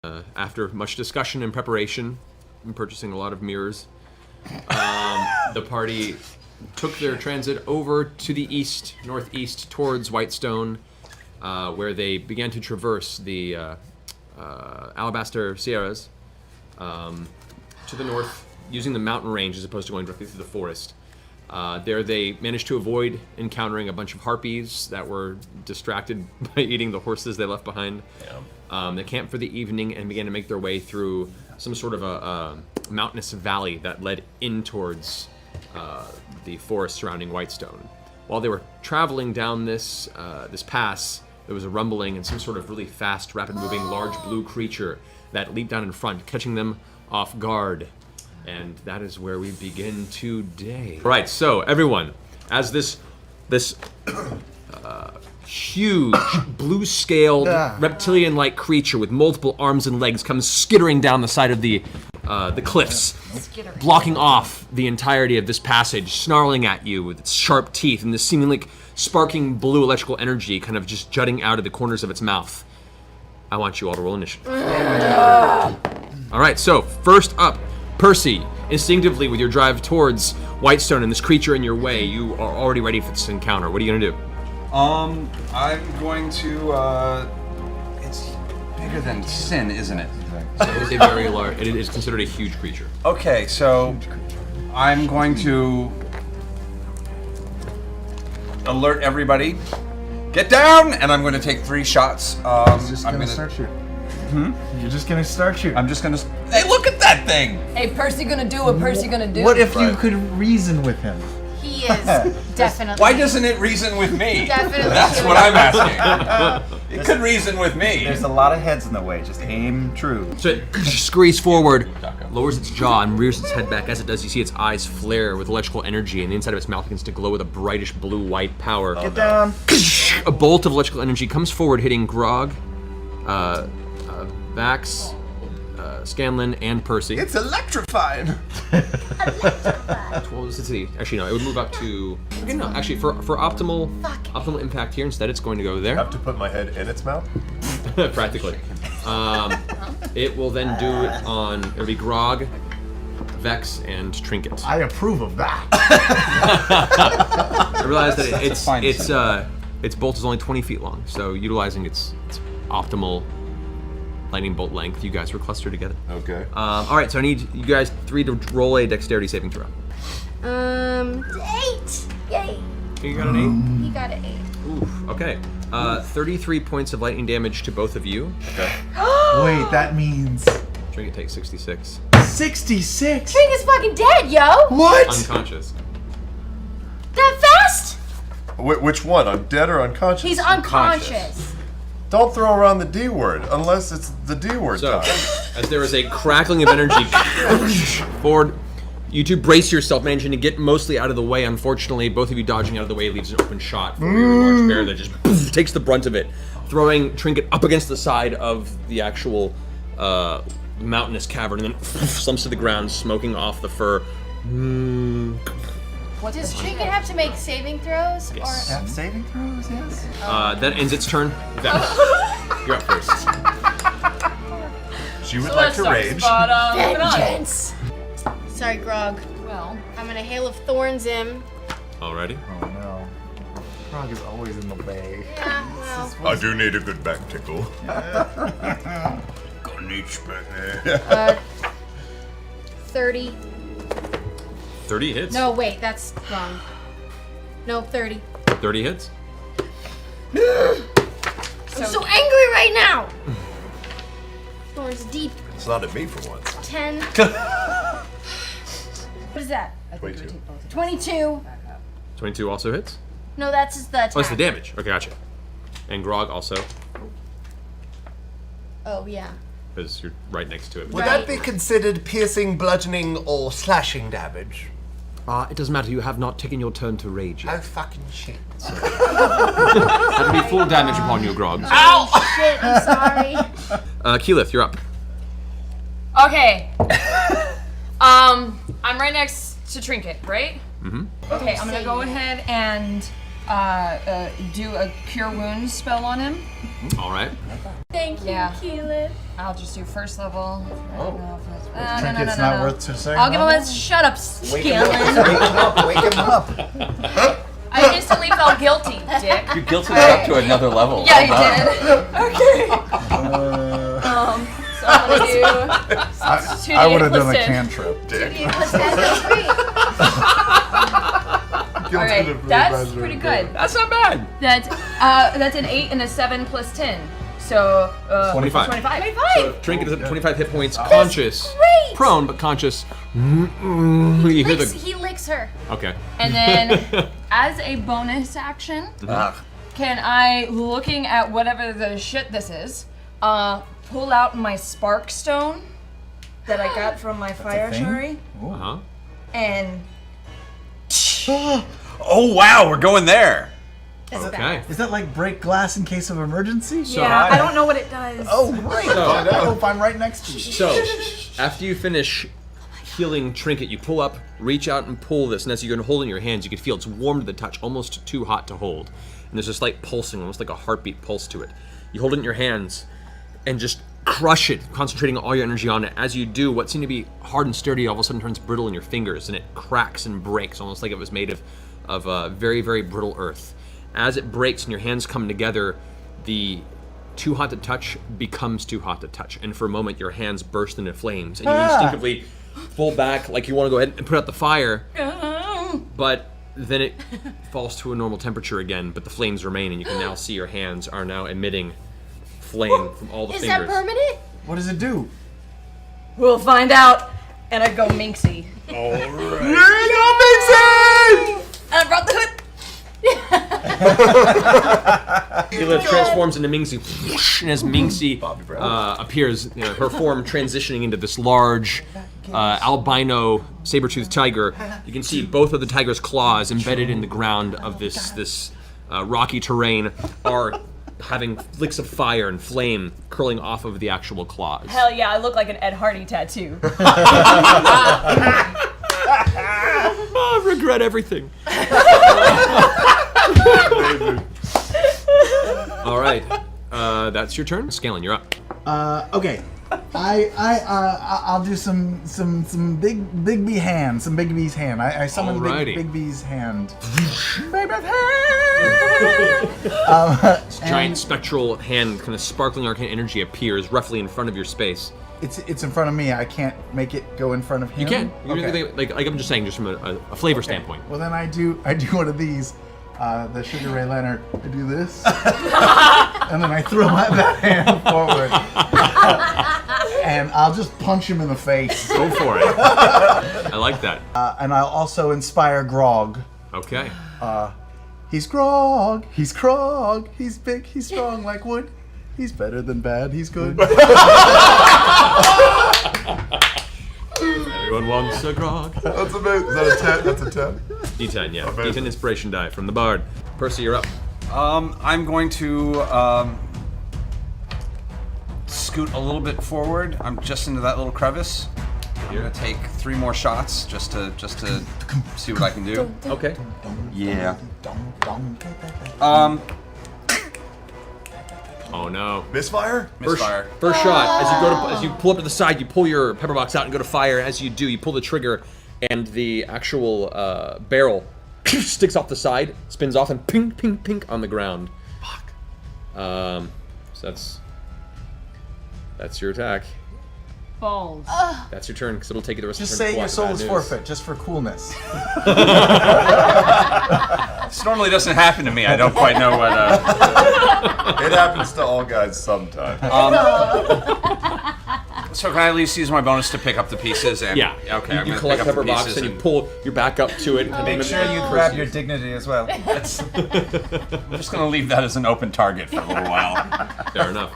After much discussion and preparation, and purchasing a lot of mirrors, the party took their transit over to the east, northeast, towards Whitestone, where they began to traverse the Alabaster Sierras to the north, using the mountain range as opposed to going directly through the forest. There they managed to avoid encountering a bunch of harpies that were distracted by eating the horses they left behind. Yeah. They camped for the evening and began to make their way through some sort of a mountainous valley that led in towards the forest surrounding Whitestone. While they were traveling down this pass, there was a rumbling and some sort of really fast, rapid-moving, large blue creature that leaped down in front, catching them off guard. And that is where we begin today. All right, so everyone, as this huge, blue-scaled, reptilian-like creature with multiple arms and legs comes skittering down the side of the cliffs, blocking off the entirety of this passage, snarling at you with its sharp teeth and this seemingly sparking blue electrical energy kind of just jutting out of the corners of its mouth. I want you all to roll initiative. All right, so first up, Percy, instinctively with your drive towards Whitestone and this creature in your way, you are already ready for this encounter. What are you gonna do? I'm going to, it's bigger than Sin, isn't it? So it is a very large, it is considered a huge creature. Okay, so I'm going to alert everybody. Get down! And I'm going to take 3 shots. He's just gonna start shooting. You're just gonna start shooting. I'm just gonna. Hey, look at that thing! Hey, Percy gonna do what Percy gonna do. What if you could reason with him? He is definitely. Why doesn't it reason with me? Definitely. That's what I'm asking. It could reason with me. There's a lot of heads in the way. Just aim true. So it scurries forward, lowers its jaw, and rears its head back. As it does, you see its eyes flare with electrical energy, and the inside of its mouth begins to glow with a brightish blue-white power. Get down. A bolt of electrical energy comes forward, hitting Grog, Vax, Scanlan, and Percy. It's electrifying. Well, let's see. Actually, no. It would move up to. Okay, no. Actually, for optimal impact here, instead, it's going to go there. I have to put my head in its mouth. Practically. It will then do it on. It'll be Grog, Vex, and Trinket. I approve of that. I realize that its bolt is only 20 feet long, so utilizing its optimal lightning bolt length, you guys were clustered together. Okay. All right, so I need you guys 3 to roll a dexterity saving throw. 8. Yay. You got an 8? He got an 8. Oof. Okay. 33 points of lightning damage to both of you. Okay. Wait, that means Trinket takes 66. 66. Trinket's fucking dead, yo. What? Unconscious. That fast? Which one? I'm dead or unconscious? He's unconscious. Don't throw around the D word unless it's the D word So, time. as there is a crackling of energy forward, you two brace yourself, managing to get mostly out of the way. Unfortunately, both of you dodging out of the way leaves an open shot for your large bear that just takes the brunt of it, throwing Trinket up against the side of the actual mountainous cavern, and then slumps to the ground, smoking off the fur. Does Trinket have to make saving throws? Yes. Death saving throws, yes. That ends its turn. Vex, you're up first. She would like to rage. Vengeance. Sorry, Grog. Well, I'm gonna Hail of Thorns him. Alrighty. Oh no. Frog is always in the way. Yeah, well. I do need a good back tickle. Got an itch back there. 30. 30 hits. No, wait, that's wrong. No, 30. 30 hits. I'm so angry right now. Thorns deep. It's not at me for once. 10. What is that? 22. 22. 22 also hits. No, that's the attack. Oh, it's the damage. Okay, gotcha. And Grog also, Oh, yeah. because you're right next to it. Would that be considered piercing, bludgeoning, or slashing damage? It doesn't matter. You have not taken your turn to rage Oh yet. fucking shit. That will be full damage upon you, Grog. Ow! Shit, I'm sorry. Keyleth, you're up. okay. I'm right next to Trinket, right? Mm-hmm. Okay, I'm gonna go ahead and do a Cure Wounds spell on him. All right. Thank Thank you, Yeah. Keelan. I'll just do first level. Trinket's not worth to say. I'll give him a shut up, Scanlan. Wake him up. I instantly felt guilty, dick. You guilted it up to another level. Yeah, you did. Okay. So I'm gonna do 2d8 I would have done a plus 10. cantrip. All right, that's pretty good. That's not bad. That's an 8 and a 7 plus 10. So 25. 25. So Trinket is at 25 hit points, conscious, great. prone but conscious. You hear the He licks her. okay. And then, as a bonus action, can I, looking at whatever the shit this is, pull out my spark stone that I got from my fire thing? shuri Uh-huh. and Oh wow, we're going there. Okay. Is that like break glass in case of emergency? yeah, I don't know what it does. Oh, great. I hope I'm right next to you. So, after you finish healing Trinket, you pull up, reach out and pull this, and as you're going to hold it in your hands, you can feel it's warm to the touch, almost too hot to hold. And there's a slight pulsing, almost like a heartbeat pulse to it. You hold it in your hands and just crush it, concentrating all your energy on it. As you do, what seemed to be hard and sturdy all of a sudden turns brittle in your fingers, and it cracks and breaks, almost like it was made of very, very brittle earth. As it breaks and your hands come together, the too hot to touch becomes too hot to touch, and for a moment your hands burst into flames, and you instinctively pull back like you want to go ahead and put out the fire, but then it falls to a normal temperature again, but the flames remain, and you can now see your hands are now emitting flame from all the Is fingers. that permanent? What does it do? We'll find out. And I go Minxie. And I brought the hood. Hila transforms into Mingxi, and as Mingxi appears, her form transitioning into this large albino saber-toothed tiger, you can see both of the tiger's claws embedded in the ground of this rocky terrain are having flicks of fire and flame curling off of the actual claws. Hell yeah, I look like an Ed Hardy tattoo. I regret everything. All right, that's your turn. Scanlan, you're up. Okay. I'll do some Bigby's hand. I summon Alrighty. Bigby's hand. This giant spectral hand, kind of sparkling arcane energy appears roughly in front of your space. It's in front of me. I can't make it go in front of him. You can. You can Okay. do like I'm just saying, just from a flavor standpoint. Well, then I do one of these. The Sugar Ray Leonard. I do this, and then I throw that hand forward, and I'll just punch him in the face. Go for it. I like that. And I'll also inspire Grog. Okay. He's Grog. He's Krog. He's big. He's strong like wood. He's better than bad. He's good. Everyone wants a grog. That's amazing. Is that a 10? That's a 10. D10, yeah. Amazing. D10 inspiration die from the bard. Percy, you're up. I'm going to scoot a little bit forward. I'm just into that little crevice. I'm gonna take 3 more shots just to see what I can do. Okay. Yeah. Oh no. Misfire? Misfire. First shot. As you pull up to the side, you pull your pepper box out and go to fire. As you do, you pull the trigger, and the actual barrel sticks off the side, spins off, and ping, ping, ping on the ground. Fuck. So that's your attack. Balls. That's your turn, because it'll take you the rest Just of the turn. say your to soul block is bad forfeit, just for coolness. This normally doesn't happen to me. I don't quite know what. It happens to all guys sometime. So can I at least use my bonus to pick up the pieces? And Yeah. Okay. I'm You gonna collect pick up pepper the box pieces and you pull your back up to it. And Make sure you grab your dignity as well. I'm just gonna leave that as an open target for a little while. Fair enough.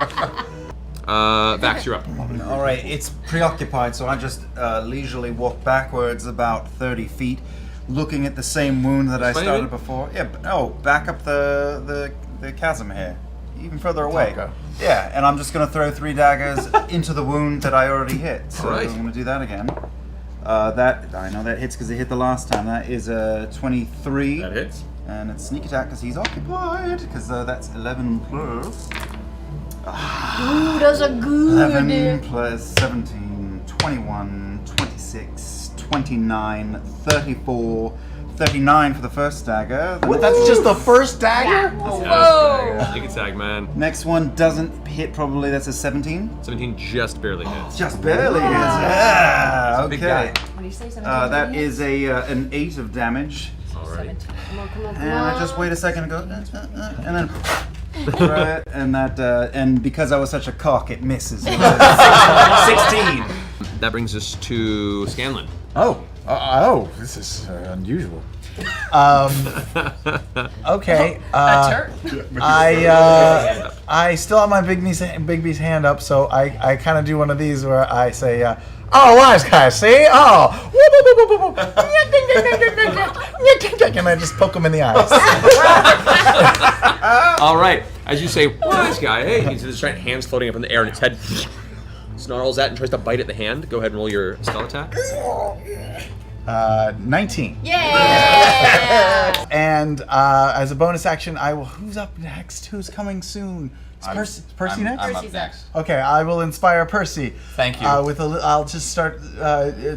Vax, you're up. All right, it's preoccupied, so I just leisurely walk backwards about 30 feet, looking at the same wound that I Explain started it. before. Yeah, but no, back up the chasm here, even further away. Okay. Yeah, and I'm just gonna throw 3 daggers into the wound that I already hit. So Alright. I'm gonna do that again. That I know that hits because it hit the last time. That is a 23. That hits. And it's sneak attack because he's occupied. Because that's 11 plus. Ooh, those are good. 11 plus 17, 21, 26, 29, 34, 39 for the first dagger. What, that's just the first dagger? Whoa! You can tag, man. Next one doesn't hit probably, that's a 17. 17 just barely hits. Just barely hits. Yeah, Big okay. guy. What do you say? That is an 8 of damage. Alright. Come on, come on, come And I on. just wait a second and go, and then throw it, and that, and because I was such a cock, it misses. 16. That brings us to Scanlan. This is unusual. Okay. I still have my Big B's hand up, so I kind of do one of these where I say, "Oh, wise guy, see? Oh, and I just poke him in the eyes." All right. As you say, wise guy, hey, you see this giant hands floating up in the air, and its head snarls at and tries to bite at the hand. Go ahead and roll your spell attack. 19. Yeah! And as a bonus action, I will. Who's up next? Who's coming soon? Is Percy next? I'm up Percy's next. Okay, I will inspire Percy. Thank you. I'll just start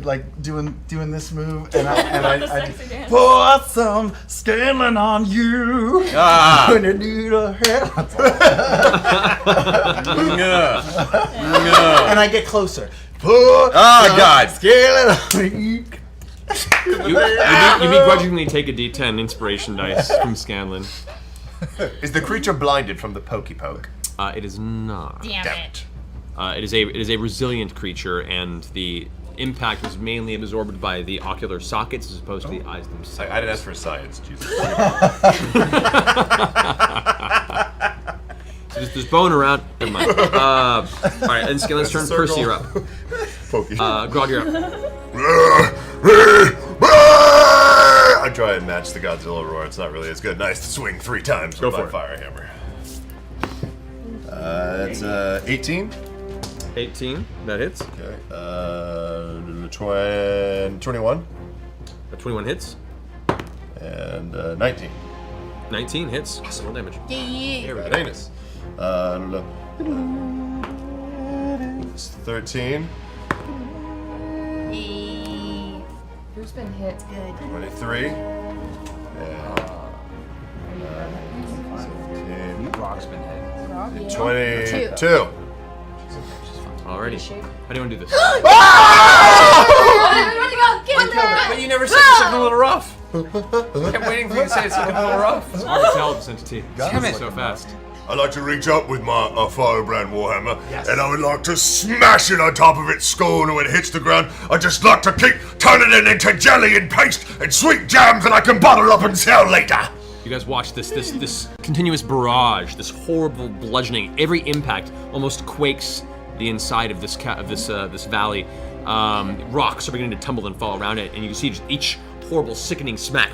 like doing this move, and I Sexy dance. pour some Scanlan on you. Ah! When you need a hand. And I get closer. Pour some God. Scanlan on you. You begrudgingly take a D10 inspiration dice from Scanlan. Is the creature blinded from the pokey poke? It is not. Damn it. It is a resilient creature, and the impact was mainly absorbed by the ocular sockets as opposed to the eyes themselves. I didn't ask for science, Jesus. So there's bone around. Never mind. All right, and Scanlan's turn. Circle. Percy, you're up. Pokey. Grog, you're up. I try and match the Godzilla roar. It's not really as good. Nice to swing 3 times with for my it. fire hammer. That's 18. 18. That hits. Okay. 21 21 hits. and 19. 19 hits. Awesome. Roll damage. Yeah. Bad anus. It's 13, Who's been hit? 23, and 17, Rock's been hit. 22. Alrighty. How do you want to do this? But you never said it's looking a little rough. I kept waiting for you to say it's looking a little rough. It's hard to tell this entity. Damn it. So fast. I like to reach up with my firebrand warhammer, and I would like to smash it on top of its skull, and when it hits the ground, I just like to keep turning it into jelly and paste and sweet jams that I can bottle up and sell later. You guys watch this continuous barrage, this horrible bludgeoning. Every impact almost quakes the inside of this this valley. Rocks are beginning to tumble and fall around it, and you can see just each horrible, sickening smack.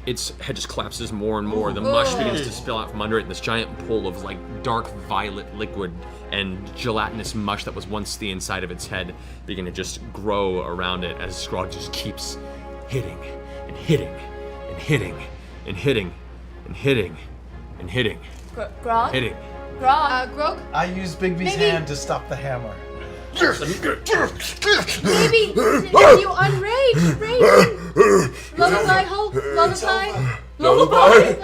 Its head just collapses more and more. The mush begins to spill out from under it, and this giant pool of like dark violet liquid and gelatinous mush that was once the inside of its head begin to just grow around it as Scrog just keeps hitting and hitting and hitting and hitting and hitting and hitting, Grog? hitting. Grog? I use Big B's Maybe- hand to stop the hammer. Maybe you unrage. Rage. Lullaby, hope. Lullaby.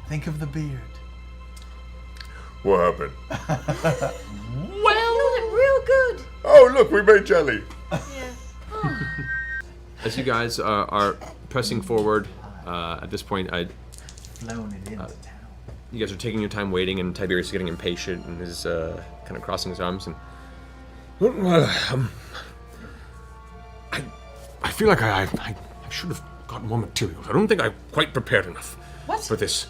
Think of the beard. What happened? Well, real good. Oh, look, we made jelly. As you guys are pressing forward, at this point, Flown it into town. you guys are taking your time waiting, and Tiberius is getting impatient and is kind of crossing his arms. And I feel like I should have got more materials. I don't think I'm quite prepared enough for this.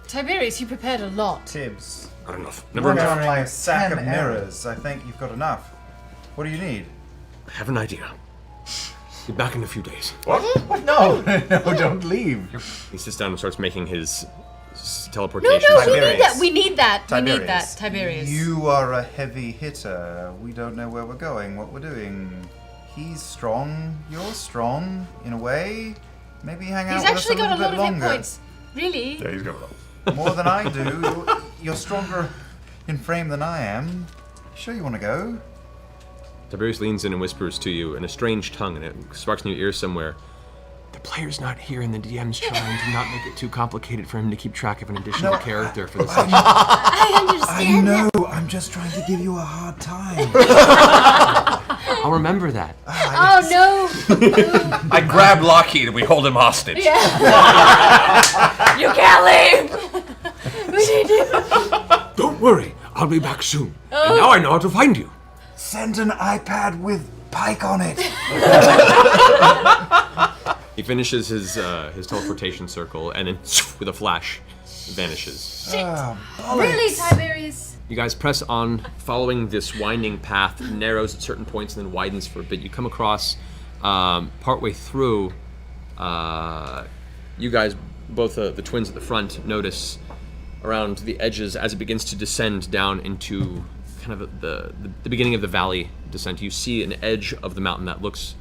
Tiberius, you prepared a lot. Tibbs. Not enough. We're Never enough. going like a sack of 10 mirrors. I think you've got enough. What do you need? I have an idea. Be back in a few days. No, don't leave. He sits down and starts making his No, teleportation. we Tiberius. need that. We need that. Tiberius. Tiberius. You are a heavy hitter. We don't know where we're going, what we're doing. He's strong. You're strong, in a way. Maybe hang out He's with us actually a got a little lot bit of hit longer. points. Really? Yeah, he's got one. More than I do. You're stronger in frame than I am. Sure you want to go? Tiberius leans in and whispers to you in a strange tongue, and it sparks in your ear somewhere. The player's not here, and the DM's trying to not make it too complicated for him to keep track of an additional character for the session. I I understand that. know. I'm just trying to give you a hard time. I'll remember that. Oh no! I grab Lockheed and we hold him hostage. You can't leave! We need to. Don't worry, I'll be back soon. And now I know how to find you. Send an iPad with Pike on it. He finishes his teleportation circle, and then with a flash, vanishes. Really, Tiberius? You guys press on, following this winding path, narrows at certain points and then widens for a bit. You come across, partway through, you guys, both the twins at the front, notice around the edges as it begins to descend down into kind of the beginning of the valley descent. You see an edge of the mountain that looks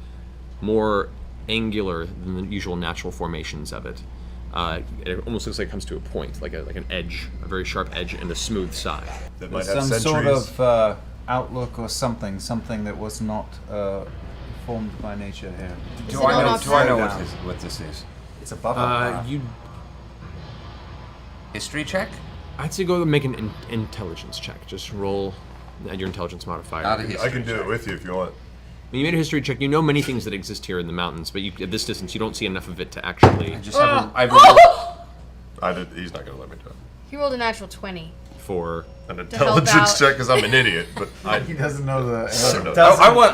more angular than the usual natural formations of it. It almost looks like it comes to a point, like an edge, a very sharp edge, and a smooth side. That might have Some centuries. sort of outlook or something that was not formed by nature here. Do it I all know? upside Do I know down? what this is? It's above our path. History check. I'd say go make an intelligence check. Just roll add your intelligence modifier. Not a history I can do check. it with you if you want. When you made a history check, you know many things that exist here in the mountains, but at this distance, you don't see enough of it to actually I just have a, He's not gonna let me do it. He rolled a natural 20. for. An help intelligence out. check because I'm an idiot, but He doesn't know the. don't know.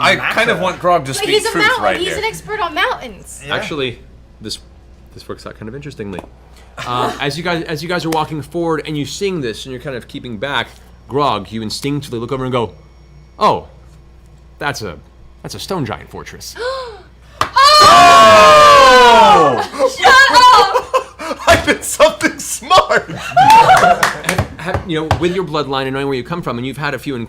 I kind of want Grog to But speak he's a truth mountain. right He's here. an expert on mountains. Yeah. Actually, this works out kind of interestingly. As you guys are walking forward and you sing this and you're kind of keeping back, Grog, you instinctively look over and go, "Oh, that's a stone giant fortress." I did something smart. With your bloodline and knowing where you come from, and you've had a few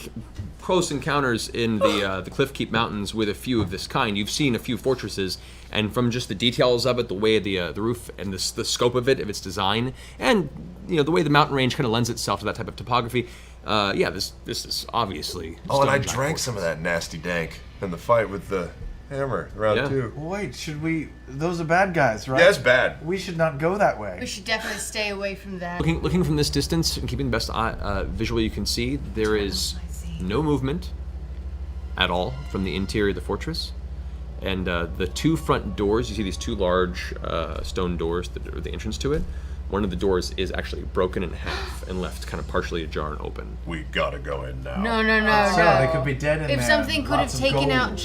close encounters in the Cliffkeep Mountains with a few of this kind. You've seen a few fortresses, and from just the details of it, the way the roof and the scope of its design, and the way the mountain range kind of lends itself to that type of topography. This is obviously. Oh, and I stone giant drank some of that nasty dank in the fight with the hammer round Yeah. 2. Wait, should we? Those are bad guys, right? Yeah, it's bad. We should not go that We way. should definitely stay away from that. Looking from this distance and keeping the best visual you can see, there is no movement at all from the interior of the fortress. And the two front doors, you see these two large stone doors that are the entrance to it. One of the doors is actually broken in half and left kind of partially ajar and open. We gotta go in now. No. They could be dead in there. If something could have Lots of taken gold. out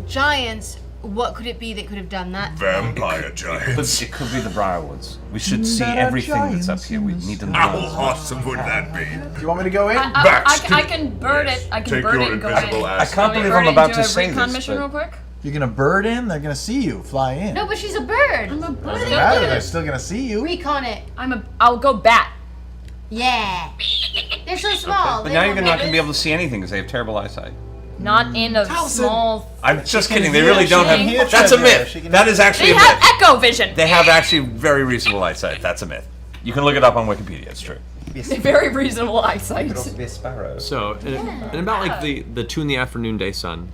giants, what could it be that could have done that? Vampire giants. It could be the Briarwoods. We should see Not everything that's up giants here. We in need to How know. awesome would that be? Do you want me to go in? Bax, I can bird yes, it. I can take bird your it and go invisible in. ass. I can't Can we believe bird I'm it about and to do a say recon this, mission but- real quick? You're gonna bird in. They're gonna see you fly in. No, but she's a bird. I'm a bird. Doesn't matter. They're still gonna see you. Recon it. I'll go bat. Yeah. They're so small. But they now won't you're not going to notice. be able to see anything because they have terrible eyesight. Not in a small. I'm just can kidding. They hear- really don't she can hear have. That's a treasure. myth. She can That hear- is actually They a have myth. echo vision. They have actually very reasonable eyesight. That's a myth. You can look it up on Wikipedia. It's true. Very reasonable eyesight. Could also be a sparrow. So, in about like the 2 in the afternoon day sun,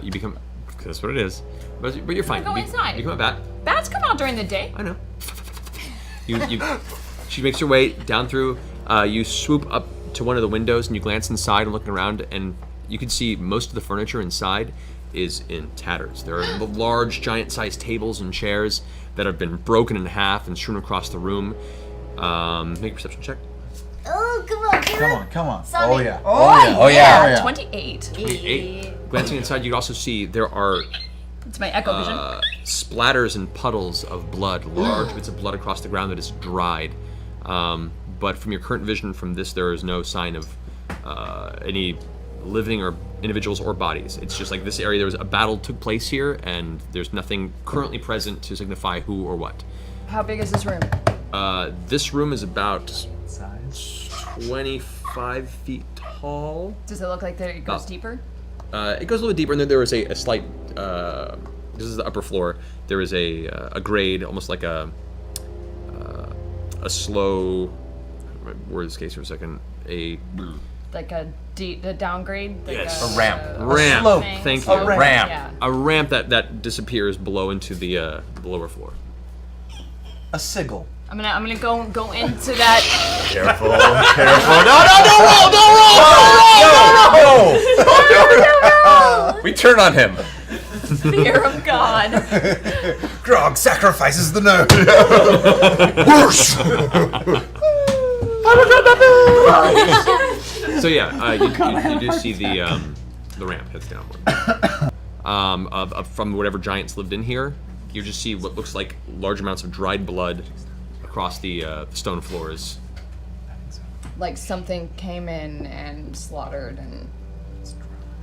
you become. That's what it is. But you're fine. Go You inside. become a bat. Bats come out during the day. I know. She makes her way down through. You swoop up to one of the windows and you glance inside and looking around, and you can see most of the furniture inside is in tatters. There are large, giant-sized tables and chairs that have been broken in half and strewn across the room. Make a perception check. Oh, come on, Come on. Sorry. Oh yeah. Oh yeah. Oh, yeah. 28. 8. Glancing inside, you can also see there are It's my echo vision. splatters and puddles of blood, large bits of blood across the ground that is dried. But from your current vision from this, there is no sign of any living or individuals or bodies. It's just like this area, there was a battle took place here, and there's nothing currently present to signify who or what. How big is this room? This room is about Size. 25 feet tall. Does it look like that it goes Oh. deeper? It goes a little bit deeper, and then there is a slight this is the upper floor. There is a grade, almost like a slow. Word's case for a second. Like a downgrade. Like Yes. A ramp. Ramp. slope. Thank you. A ramp. Yeah. A ramp that disappears below into the lower floor. A sigil. I'm gonna go into that. Careful. No! We turn on him. Fear of God. Grog sacrifices the nose. Worse. So yeah, you do see the ramp heads downward. From whatever giants lived in here, you just see what looks like large amounts of dried blood across the stone floors. Like something came in and slaughtered and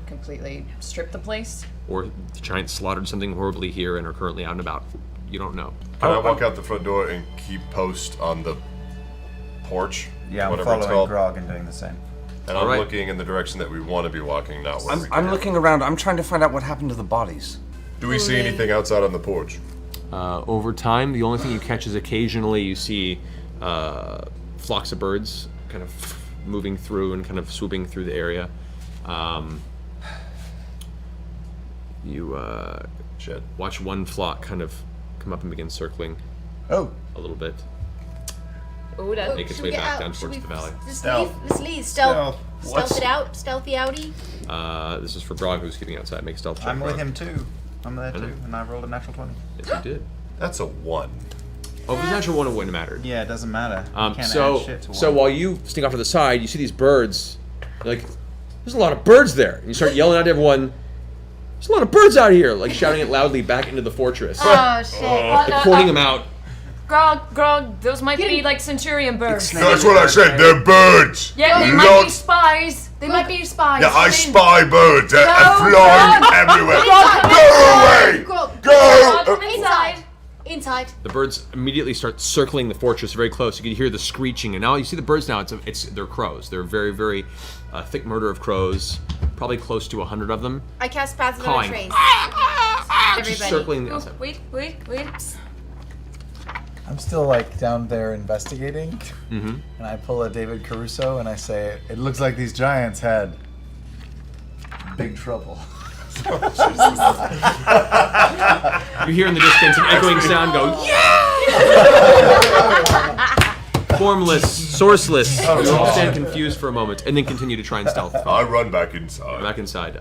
completely stripped the place. Or the giants slaughtered something horribly here and are currently out and about. You don't know. Can I walk out the front door and keep post on the porch? Yeah, I'm whatever it's following called? Grog and doing the same. And I'm looking in the direction that we want to be walking, not where we I'm can. looking around. I'm trying to find out what happened to the bodies. Do we see anything outside on the porch? Over time, the only thing you catch is occasionally you see flocks of birds kind of moving through and kind of swooping through the area. You watch one flock kind of come up and begin circling a little bit. Ooh, that Make its Should way we get back out? down Should towards we the valley. Just Stealth. leave. Let's leave. Stealth. Stealth. Stealth it out. Stealthy outy. This is for Grog, who's keeping outside. Make a stealth check. I'm with Grog. him too. I'm there too, and I rolled a natural 20. Yes, you did. That's a 1. Oh, if it's natural one, it wouldn't have mattered. Yeah, it doesn't matter. You can't add shit to So one. while you sneak off to the side, you see these birds. You're like, there's a lot of birds there. And you start yelling out to everyone, there's a lot of birds out here, like shouting it loudly back into the fortress. Oh shit. Pointing them out. Grog, those might be like centurion birds. That's what I said. They're birds. Yeah, they You might don't- be spies. They might be spies. Yeah, I mean, spy birds. They're No, flying no. everywhere. Grog, Go away. Grog. Go. Come inside. Inside. The birds immediately start circling the fortress very close. You can hear the screeching, and now you see the birds. Now they're crows. They're very, very thick murder of crows. Probably close to 100 of them. I cast Pass Without a Cawing. Trace. Just Everybody. circling the outside. Wait. I'm still like down there investigating, Mm-hmm. and I pull a David Caruso and I say, "It looks like these giants had big trouble." You hear in the distance an echoing sound go, formless, sourceless. You all stand confused for a moment, and then continue to try and stealth. I run back inside. Back inside.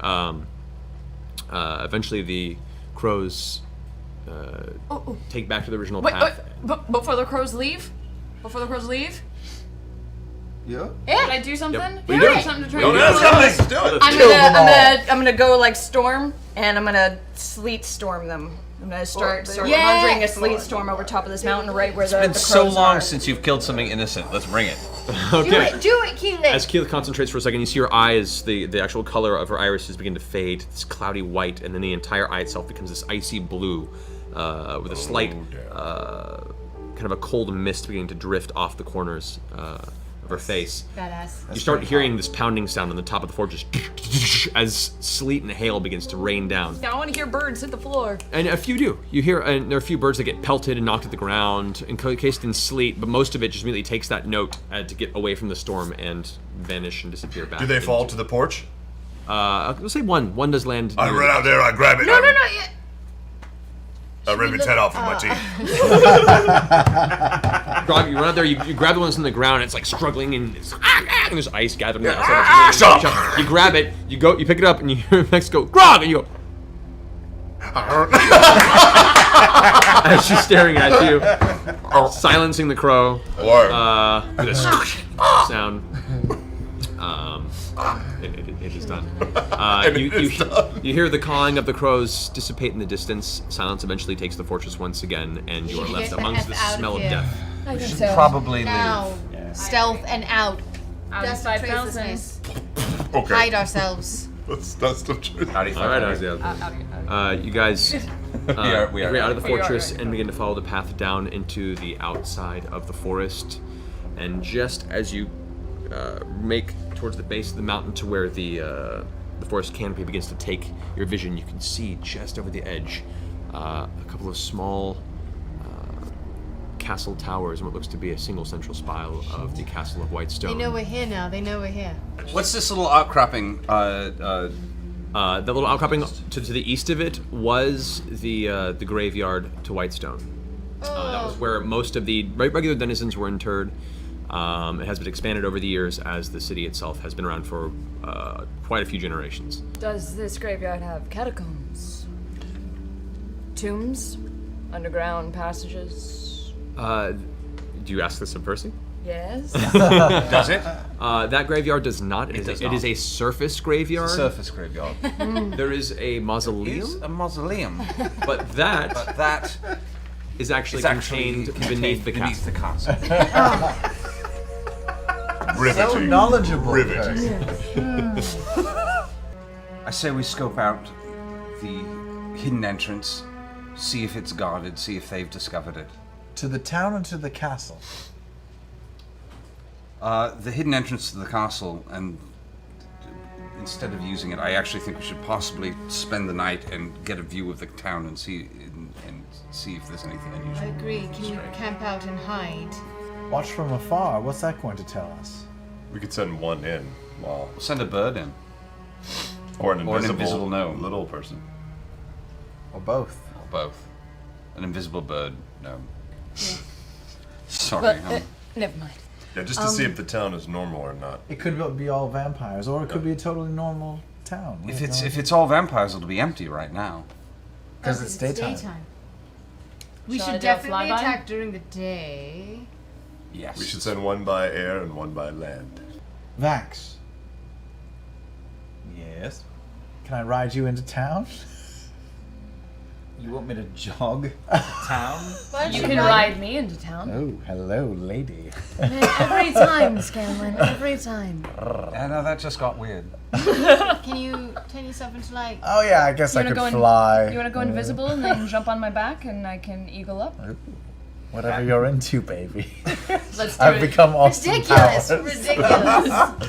Eventually, the crows take back to the original Wait, path. before the crows leave? Yeah. Did I do something? What are you doing? Something to try Don't to ask Let's do it. I'm gonna go like storm, and I'm gonna sleet storm them. I'm gonna start Yeah. conjuring a sleet storm over top of this mountain, right where the It's been crows so long are. since you've killed something innocent. Let's bring it. Okay. Do it, Keelan. As Keith concentrates for a second, you see her eyes, the actual color of her irises begin to fade. It's cloudy white, and then the entire eye itself becomes this icy blue, with a slight, kind of a cold mist beginning to drift off the corners of her face. Badass. You start hearing this pounding sound on the top of the fortress as sleet and hail begins to rain down. Now I want to hear birds hit the floor. And a few do. You hear, and there are a few birds that get pelted and knocked at the ground, encased in sleet, but most of it just immediately takes that note to get away from the storm and vanish and disappear back. Do they fall to the porch? Let's say one. One does land. I run out there, I grab it. No. I rip its head off with my teeth. Grog, you run out there, you grab the one that's on the ground, and it's like struggling, and, and there's ice gathering on the outside. Shut up! You grab it, you pick it up, and you hear Max go, Grog! And you go, as she's staring at you, silencing the crow, with a sound. It is done. You hear the cawing of the crows dissipate in the distance. Silence eventually takes the fortress once again, and you are left Get the amongst F the out of smell of here. death. I think so. Probably Now. Stealth and out. Out of Just 5,000. tracelessness. Okay. Hide ourselves. That's the truth. All right, you guys we are get out of the We are, fortress right. and begin to follow the path down into the outside of the forest. And just as you make towards the base of the mountain to where the forest canopy begins to take your vision, you can see just over the edge a couple of small castle towers and what looks to be a single central spire of the castle of Whitestone. They know we're here now. They know we're here. What's this little outcropping? The little outcropping to the east of it was the graveyard to Whitestone. That was where most of the regular denizens were interred. It has been expanded over the years as the city itself has been around for quite a few generations. Does this graveyard have catacombs? Tombs? Underground passages? Do you ask this of Percy? Yes. Does it? That graveyard does not. It is a surface graveyard. Surface graveyard. There is a mausoleum, Is a mausoleum, but that but that is actually is actually contained beneath the castle. Riveting. So knowledgeable. Riveting. I say we scope out the hidden entrance, see if it's guarded, see if they've discovered it. To the town and to the castle. The hidden entrance to the castle, and instead of using it, I actually think we should possibly spend the night and get a view of the town and see if there's anything unusual. I agree. Can you camp out and hide? Watch from afar. What's that going to tell us? We could send one in. Wow. We'll send a bird in. Or an Or an invisible, invisible gnome. little person. Or both. Or both. An invisible bird. No. Sorry. But, never mind. Yeah, just to see if the town is normal or not. It could be all vampires, or it could be a totally normal town. if it's all vampires, it'll be empty right now. Because it's daytime. We Shall I should do a definitely flyby? attack during the day. Yes. We should send one by air and one by land. Vax, Yes. can I ride you into town? You want me to jog town? You can ride me into town. Oh, hello, lady. Every time, Scanlan. Every time. Yeah, no, that just got weird. Can you turn yourself into like? Oh yeah, I guess I wanna could go fly. You want to go invisible and then jump on my back and I can eagle up? Whatever you're into, baby. Let's do I've it. become Austin Ridiculous! Powers. Ridiculous!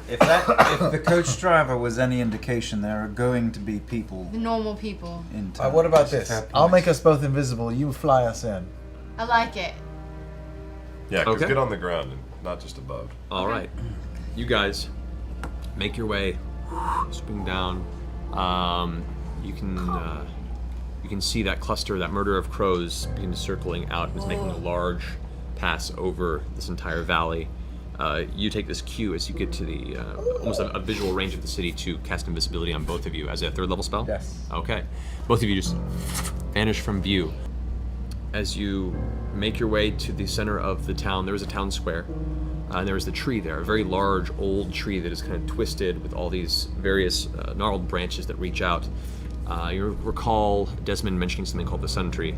If the coach driver was any indication, there are going to be people The normal people. in town. What about this? Fair I'll point. make us both invisible. You fly us in. I like it. Yeah, because Okay. get on the ground and not just above. All right, you guys make your way, swooping down. You can see that cluster, that murder of crows, begin circling out. It's making a large pass over this entire valley. You take this cue as you get to the almost a visual range of the city to cast invisibility on both of you as a third level spell. Yes. Okay, both of you just vanish from view. As you make your way to the center of the town, there is a town square, and there is the tree there, a very large old tree that is kind of twisted with all these various gnarled branches that reach out. You recall Desmond mentioning something called the sun tree.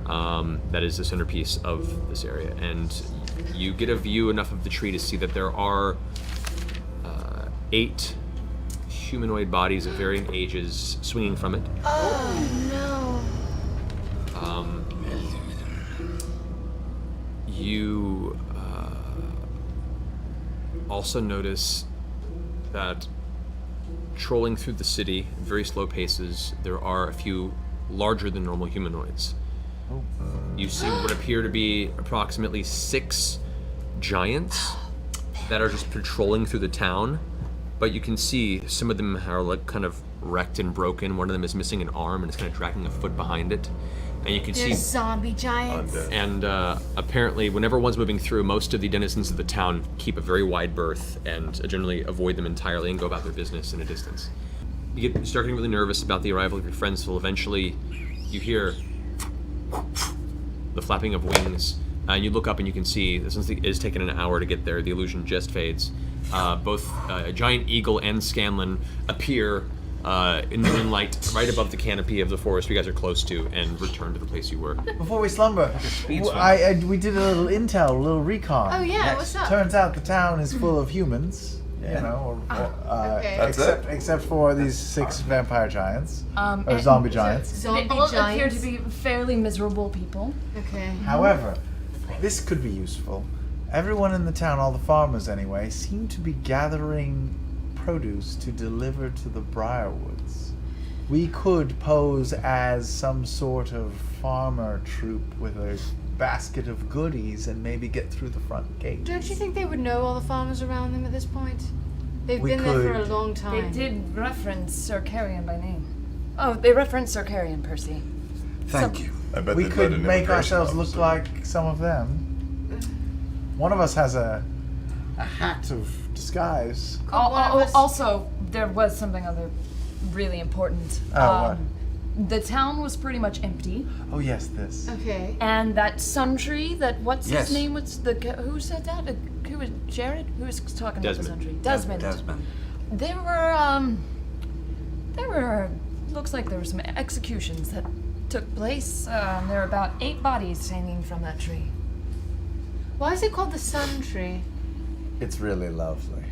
That is the centerpiece of this area, and you get a view enough of the tree to see that there are 8 humanoid bodies of varying ages swinging from it. Oh no. You also notice that trolling through the city at very slow paces, there are a few larger than normal humanoids. You see what appear to be approximately 6 giants that are just patrolling through the town, but you can see some of them are like kind of wrecked and broken. One of them is missing an arm and is kind of dragging a foot behind it. And you can There's see, zombie giants. Undead. and apparently whenever one's moving through, most of the denizens of the town keep a very wide berth and generally avoid them entirely and go about their business in a distance. You start getting really nervous about the arrival of your friends till eventually you hear the flapping of wings, and you look up and you can see, since it is taking an hour to get there, the illusion just fades. Both a giant eagle and Scanlan appear in the moonlight right above the canopy of the forest you guys are close to and return to the place you were. Before we slumber, speed swim. we did a little intel, a little recon. Oh yeah, what's up? Turns out the town is full of humans. You know, okay. That's except for these 6 vampire giants or And zombie giants. Zombie They all appear giants. to be fairly miserable people. Okay. However, this could be useful. Everyone in the town, all the farmers anyway, seem to be gathering produce to deliver to the Briarwoods. We could pose as some sort of farmer troupe with a basket of goodies and maybe get through the front gate. Don't you think they would know all the farmers around them at this point? They've We been there for a could. long They time. did reference Sir Carrion by name. Oh, they referenced Sir Carrion, Percy. Thank you. I bet We they'd let could an make immigration ourselves look officer. like some of them. One of us has a hat of disguise. One of us- Also, there was something other really important. Oh, The town was pretty much empty, Oh yes, this. Okay. and that sun tree. That what's Yes. his name? What's the who said that? Who was Jared? Who was talking about the sun Desmond. tree? Desmond. Desmond. There were. Looks like there were some executions that took place. There were about 8 bodies hanging from that tree. Why is it called the sun tree? It's really lovely.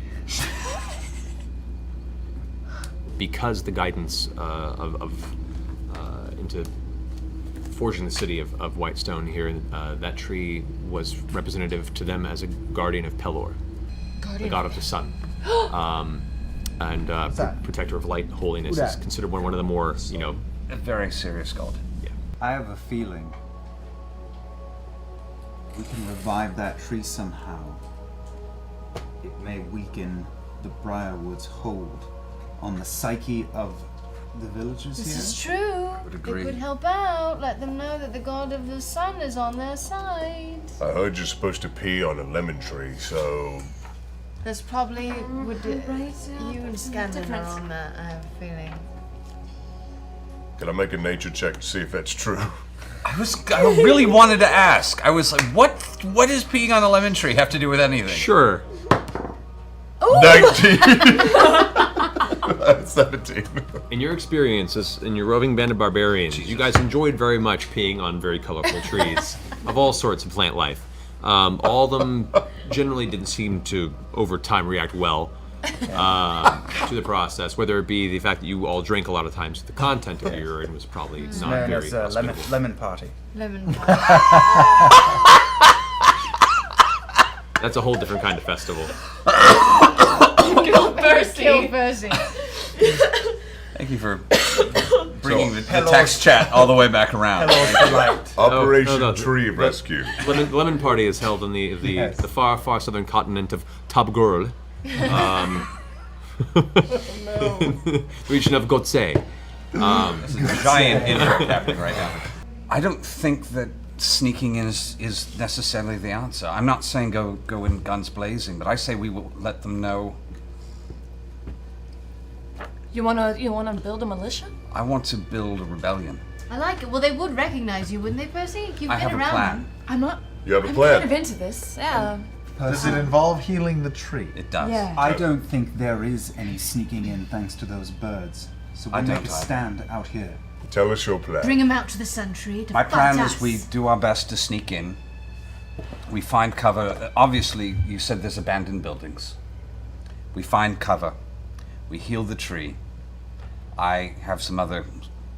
Because the guidance into forging the city of Whitestone here, that tree was representative to them as a guardian of Pelor, the god of the sun, and that? protector of light and holiness. Who Is dat? considered one of the more, A very serious god. I have a feeling we can revive that tree somehow. It may weaken the Briarwood's hold on the psyche of the villagers This here. is true. Would It agree. could help out. Let them know that the god of the sun is on their side. I heard you're supposed to pee on a lemon tree, so There's probably would right, yeah, you and there's a Scandon are difference. on that. I have a feeling. can I make a nature check to see if that's true? I really wanted to ask. I was like, what does peeing on a lemon tree have to do with anything? sure. 19. 17. In your experiences, in your roving band of barbarians, you guys enjoyed very much peeing on very colorful trees of all sorts of plant life. All of them generally didn't seem to, over time, react well to the process, whether it be the fact that you all drank a lot of times, the content of your urine was probably not Known very as a hospitable. lemon party. Lemon pie. That's a whole different kind of festival. Kill Percy. Thank you for bringing the text chat all the way back around. Operation no, Tree Rescue. Lemon Party is held in the Yes. the far southern continent of Tabgurl, the region of Gotse. This is a giant intro happening right now. I don't think that sneaking in is necessarily the answer. I'm not saying go in guns blazing, but I say we will let them know. You wanna build a militia? I want to build a rebellion. I like it. Well, they would recognize you, wouldn't they, Percy? You've I been have a around plan. them. I'm not. You have a I'm plan? kind of into this. Yeah. Does it involve healing the tree? It does. Yeah. I don't think there is any sneaking in thanks to those birds. So I we make don't a either. stand out here. Tell us your plan. Bring them out to the sun tree to My fight plan us. is we do our best to sneak in. We find cover. Obviously, you said there's abandoned buildings. We find cover. We heal the tree. I have some other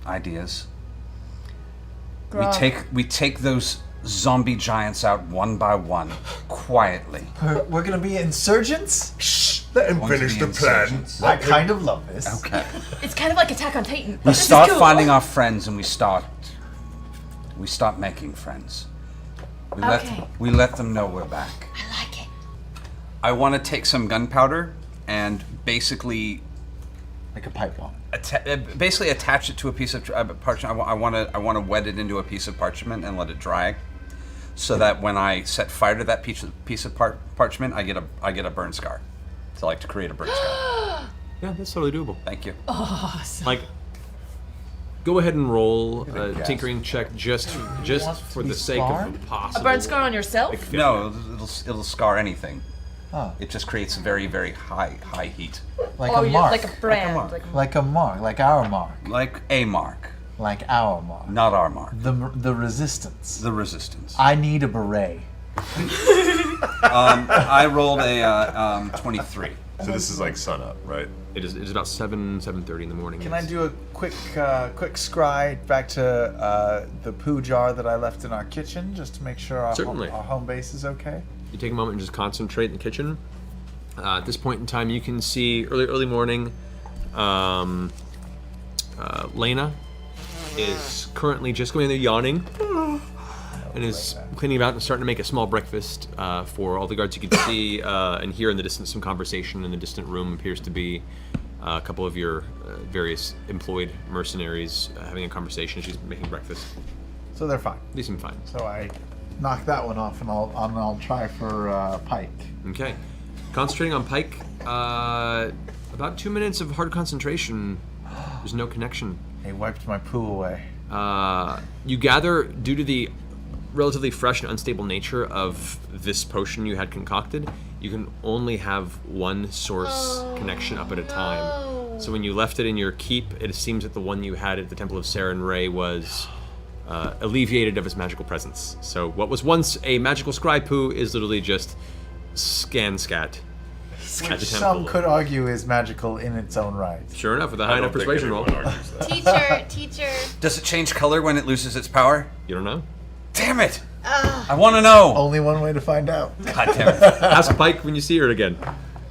ideas. We take those zombie giants out one by one, quietly. We're gonna be insurgents? Shh, let him Going to finish be the plan. insurgents. I kind of love this. Okay. It's kind of like Attack on Titan. We This is start cool. finding our friends, and we start making friends. Okay. We let them know we're back. I like it. I want to take some gunpowder and basically Like a pipe bomb. basically attach it to a piece of parchment. I want to wet it into a piece of parchment and let it dry, so that when I set fire to that piece of parchment, I get a burn scar. So I like to create a burn scar. Yeah, that's totally doable. Thank you. Like, go ahead and roll a gas. tinkering check just for be the sake scarred? of the possible. A burn scar on yourself? No, it'll scar anything. Oh. It just creates very, very high heat, Like Oh, a you're mark. like a brand. mark. Like a mark. Like our mark. like a mark, Like our mark. not our mark. The resistance. The resistance. I need a beret. I rolled a 23. So this is like sunup, right? It is about 7:30 in the morning. Can I do a quick scry back to the poo jar that I left in our kitchen, just to make sure our Certainly. home base is okay? You take a moment and just concentrate in the kitchen. At this point in time, you can see early morning. Lena is currently just going in there yawning and is cleaning about and starting to make a small breakfast for all the guards. You can see and hear in the distance some conversation in the distant room. Appears to be a couple of your various employed mercenaries having a conversation. She's making breakfast. So they're fine. They seem fine. So I knock that one off, and I'll try for Pike. Okay. Concentrating on Pike, about 2 minutes of hard concentration. There's no connection. They wiped my poo away. You gather, due to the relatively fresh and unstable nature of this potion you had concocted, you can only have one source connection up at a time. So when you left it in your keep, it seems that the one you had at the Temple of Saren Ray was alleviated of its magical presence. So what was once a magical scry poo is literally just scat. Which some could argue is magical in its own right. Sure enough, with a high enough persuasion roll. Teacher. Does it change color when it loses its power? You don't know? Damn it! I want to know. Only one way to find out. God damn it! Ask Pike when you see her again.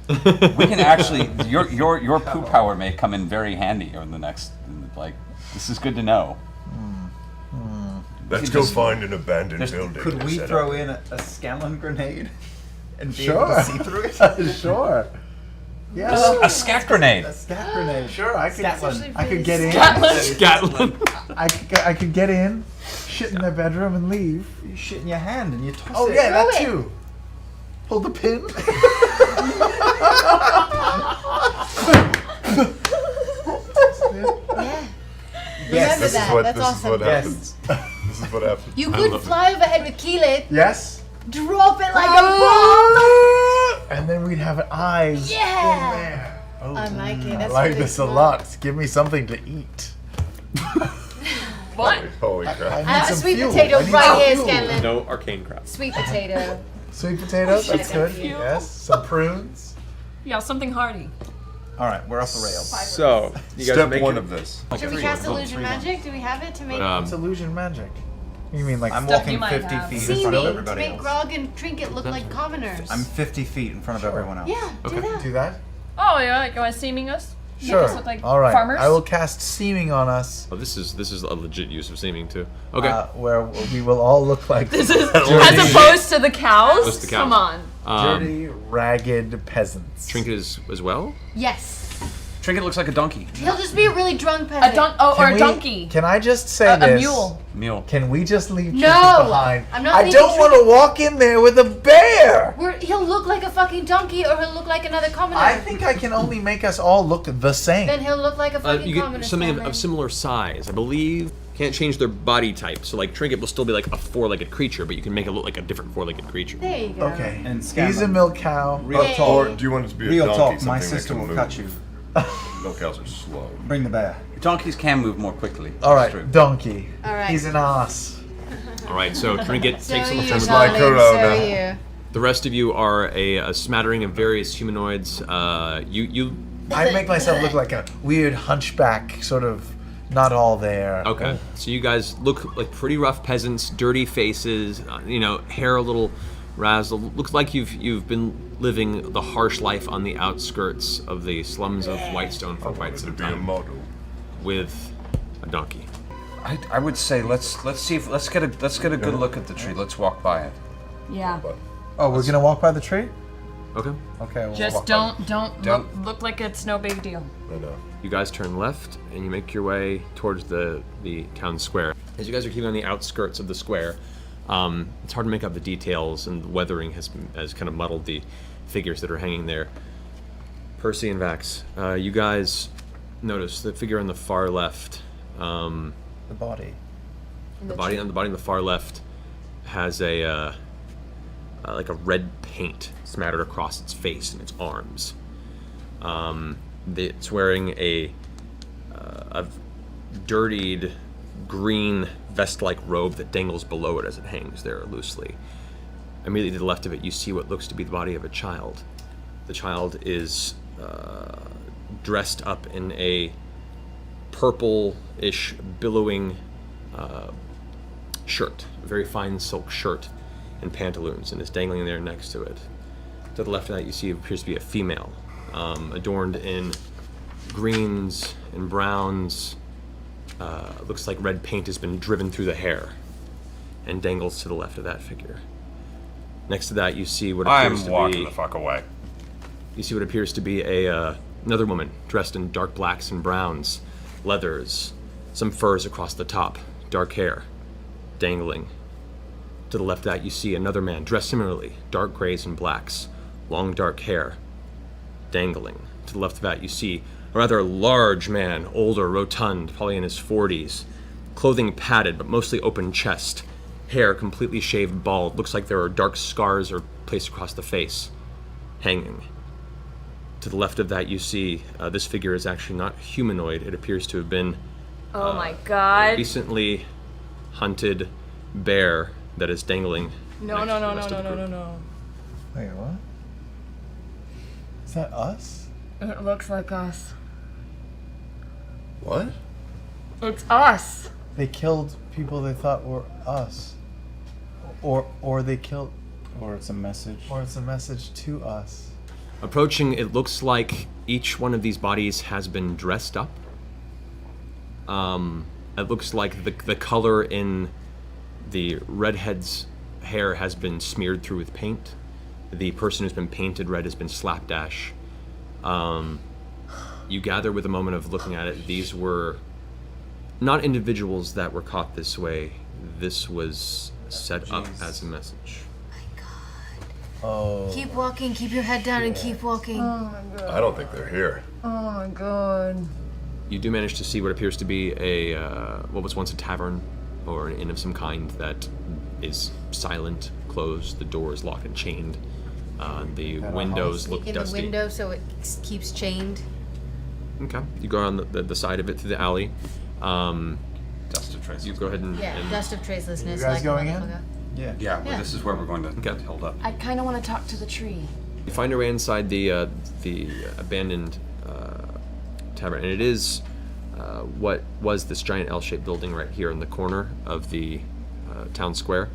We can actually your poo power may come in very handy over the next. Like, this is good to know. Let's go find an abandoned building. Could we throw in a Scallon grenade and be Sure. able to see through it? Sure. Yeah. A scat grenade. A scat grenade. Sure, I could. Scatland. I could get in. Scatland. I could get in, shit in their bedroom, and leave. You shit in your hand and you toss Oh it. yeah, that Throw it. too. Pull the pin. Yes. Remember that. That's awesome. Happens. This is what happens. You could fly overhead with Keelan, Yes. drop it like a bomb. And then we'd have eyes Yeah. in there. Oh, I like it. I That's like really this a smart. lot. Give me something to eat. What? Holy crap. I have a some sweet fuel. potato I need right some here, fuel. Scanlan. No arcane crap. Sweet potato. Sweet potatoes, that's Shit, good. fuel. Yes. Some prunes. Yeah, something hearty. All right, we're off the rails. So, you guys Step make one your- of this. Should we cast illusion magic? Do we have it to make It's illusion magic. You mean like I'm Stuff walking you might 50 have. feet in seeming front of to everybody make else. Grog and Trinket look like commoners? I'm 50 feet in front of everyone else. Yeah, do that. do that? Oh, yeah, you want seeming us? Make Sure. us look like All right. farmers? I will cast seeming on us, Oh, this is a legit use of seeming too. Okay. where we will all look like This is dirty, as opposed to the cows? Opposed to cows. Come on. dirty, ragged peasants. Trinket as well. Yes. Trinket looks like a donkey. He'll just be a really drunk peasant. Or a we- donkey. Can I just say A this? mule. Mule. Can we just leave No! Trinket behind? I'm not I leaving don't want to walk in there with a bear. He'll look like a fucking donkey, or he'll look like another commoner. I think I can only make us all look the same. Then he'll look like a fucking You commoner. get something Scanlan. of similar size, I believe. Can't change their body type, so like Trinket will still be like a four-legged creature, but you can make it look like a different four-legged creature. There you go. Okay. And He's a Scanlan. milk cow. Real Hey. talk. Or do you want it to be a Real donkey? talk. Something My that sister can will move? cut you. Milk cows are slow. Bring the bear. Donkeys can move more quickly. All That's right, true. donkey. All right. He's an ass. All right, so Trinket So takes on the you, form of like darling, Corona. so you. The rest of you are a smattering of various humanoids. You I make myself look like a weird hunchback, sort of not all there. okay? So you guys look like pretty rough peasants, dirty faces. Hair a little razzled. Looks like you've been living the harsh life on the outskirts of the slums of Whitestone for quite To some be a time model. with a donkey. I would say let's get a good look at the tree. Let's walk by it. Yeah. Oh, we're gonna walk by the tree? Okay. Okay. We'll Just walk by don't look like it's no big deal. I know. You guys turn left and you make your way towards the town square. As you guys are keeping on the outskirts of the square, it's hard to make out the details, and the weathering has kind of muddled the figures that are hanging there. Percy and Vax, you guys notice the figure on the far left. the body. The body on the far left has a like a red paint smattered across its face and its arms. It's wearing a dirtied green vest-like robe that dangles below it as it hangs there loosely. Immediately to the left of it, you see what looks to be the body of a child. The child is dressed up in a purple-ish, billowing shirt, a very fine silk shirt and pantaloons, and is dangling there next to it. To the left of that, you see it appears to be a female, adorned in greens and browns, looks like red paint has been driven through the hair and dangles to the left of that figure. Next to that, you see what appears I'm to walking be the fuck away. you see what appears to be another woman dressed in dark blacks and browns, leathers, some furs across the top, dark hair, dangling. To the left of that, you see another man dressed similarly, dark grays and blacks, long dark hair, dangling. To the left of that, you see a rather large man, older, rotund, probably in his 40s, clothing padded but mostly open chest, hair completely shaved bald. Looks like there are dark scars or placed across the face, hanging. To the left of that, you see this figure is actually not humanoid. It appears to have been Oh my god. recently hunted bear that is dangling. No, next no, to the no, no, rest no, of the no, no, group. no. Wait, what? Is that us? It looks like us. What? It's us. They killed people they thought were us. Or they killed... Or it's a message. Or it's a message to us. Approaching, it looks like each one of these bodies has been dressed up. It looks like the color in the redhead's hair has been smeared through with paint. The person who's been painted red has been slapdash. You gather with a moment of looking at it, these were not individuals that were caught this way. This was set up as a message. Oh. Keep walking, keep your head down, and keep walking. I don't think they're here. Oh my god. You do manage to see what appears to be a what was once a tavern or an inn of some kind that is silent, closed. The door is locked and chained. The windows look In dusty. the window so it keeps chained. Okay, you go on the side of it through the alley. Dust of traces. You go ahead and, Yeah, and dust of tracelessness. You guys like going in? motherfucker. Yeah. Yeah, well, this is where we're going to Okay. hold up. I kind of want to talk to the tree. you find your way inside the abandoned tavern, and it is what was this giant L-shaped building right here in the corner of the town square.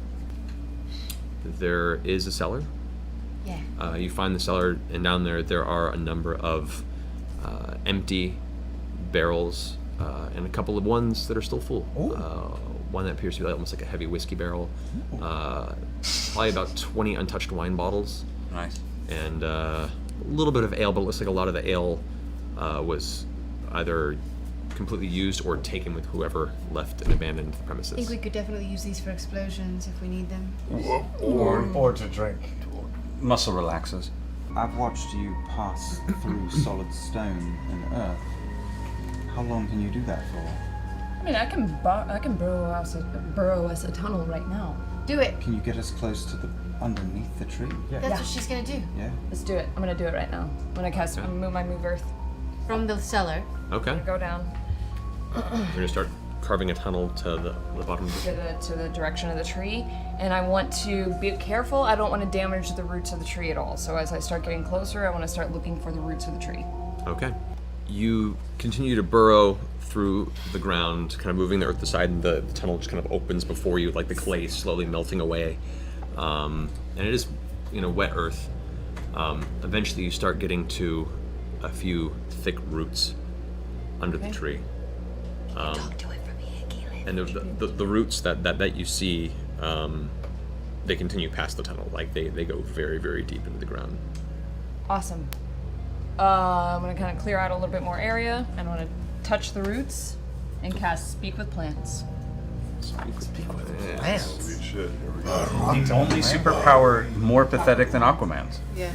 There is a cellar. Yeah. You find the cellar, and down there are a number of empty barrels and a couple of ones that are still full. One that appears to be almost like a heavy whiskey barrel. Probably about 20 untouched wine bottles, Nice. and a little bit of ale, but it looks like a lot of the ale was either completely used or taken with whoever left and abandoned the I premises. think we could definitely use these for explosions if we need them. Or to drink. Muscle relaxes. I've watched you pass through solid stone and earth. How long can you do that for? I mean, I can burrow us a tunnel right now. Do it. Can you get us close to the underneath the tree? Yeah. That's what she's gonna do. Yeah. Let's do it. I'm gonna do it right now. I'm gonna cast. I'm gonna move earth. From the cellar. Okay, Go down you're gonna start carving a tunnel to the bottom of the to the direction of the tree, and I want to be careful. I don't want to damage the roots of the tree at all. So as I start getting closer, I want to start looking for the roots of the tree. Okay. You continue to burrow through the ground, kind of moving the earth aside, and the tunnel just kind of opens before you, like the clay slowly melting away. And it is, wet earth. Eventually, you start getting to a few thick roots under the tree. Don't do it for me, Keelan. And the roots that you see, they continue past the tunnel. Like they go very, very deep into the ground. Awesome. I'm gonna kind of clear out a little bit more area, and I'm gonna touch the roots and cast Speak with Plants. Holy shit. Here we go. The only superpower more pathetic than Aquaman's. Yeah.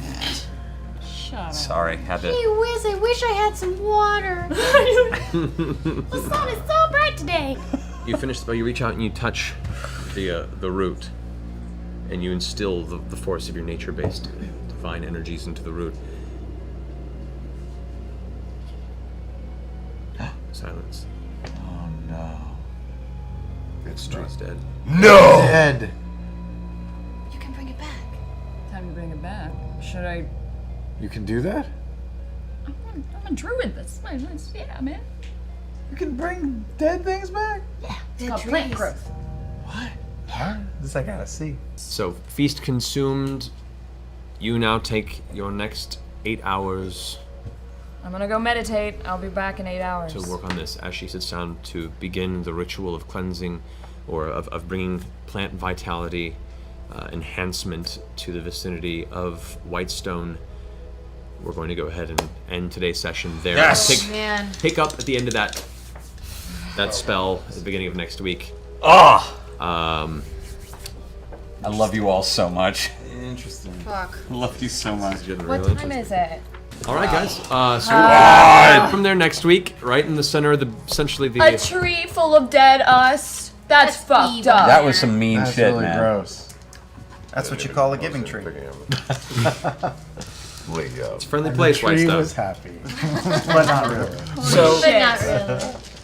Shut up. Sorry, had to. Hey Wiz, I wish I had some water. The sun is so bright today. You finish the spell, you reach out and you touch the root, and you instill the force of your nature-based divine energies into the root. Silence. Oh no. It's dead. No! Dead. You can bring it back. Time to bring it back. Should I? You can do that? I'm a druid. That's yeah, man. You can bring dead things back? It's called plant growth. What? Huh? This I gotta see. So, feast consumed. You now take your next 8 hours I'm gonna go meditate. I'll be back in 8 hours. to work on this as she sits down to begin the ritual of cleansing or of bringing plant vitality enhancement to the vicinity of Whitestone. We're going to go ahead and end today's session there. Yes! Man. Pick up at the end of that spell at the beginning of next week. Oh! Um, I love you all so much. Interesting. Fuck. I love you so much. What time is it? All right, guys. So we'll from there next week, right in the center of essentially the. A tree full of dead us. That's fucked evil. up. That was some mean That's shit, really man. gross. That's what you call a giving tree. Friendly And place, the tree Whitestone. was happy, but not really. So, But not really.